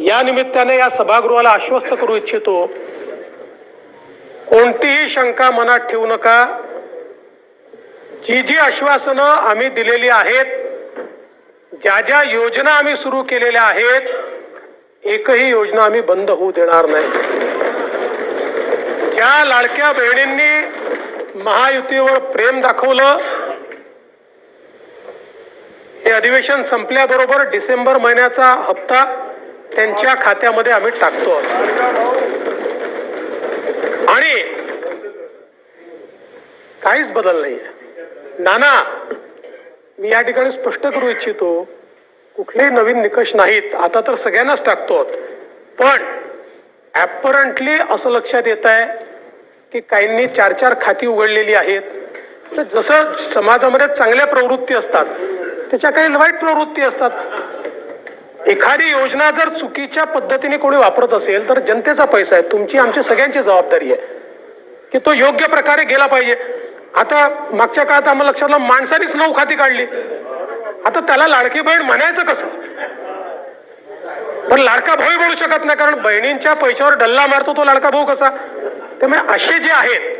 या निमित्ताने या सभागृहाला आश्वस्त करू इच्छितो, कोणतीही शंका मनात ठेवू नका। जी जी आश्वासनं आम्ही दिलेली आहेत, ज्या ज्या योजना आम्ही सुरू केलेल्या आहेत, एकही योजना आम्ही बंद होऊ देणार नाही। ज्या लाडक्या बहिणींनी महायुतीवर प्रेम दाखवलं, हे अधिवेशन संपल्याबरोबर डिसेंबर महिन्याचा हप्ता त्यांच्या खात्यामध्ये आम्ही टाकतो आणि काहीच बदल नाहीये। नाना, मी या ठिकाणी स्पष्ट करू इच्छितो, कुठलेही नवीन निकष नाहीत, आता तर सगळ्यांनाच टाकतो। पण ॲपरंटली असं लक्षात येत आहे की काहींनी 4-4 खाती उघडलेली आहेत। तर जसं समाजामध्ये चांगल्या प्रवृत्ती असतात, त्याच्या काही वाईट प्रवृत्ती असतात। एखादी योजना जर चुकीच्या पद्धतीने कोणी वापरत असेल तर जनतेचा पैसा आहे, तुमची आमची सगळ्यांची जबाबदारी आहे की तो योग्य प्रकारे गेला पाहिजे। आता मागच्या काळात आम्हाला लक्षात आलं, माणसानेच 9 खाती काढली, आता त्याला लाडकी बहीण म्हणायचं कसं? पण लाडका भाऊ म्हणू शकत नाही, कारण बहिणींच्या पैशावर डल्ला मारतो तो लाडका भाऊ कसा? त्यामुळे असे जे आहेत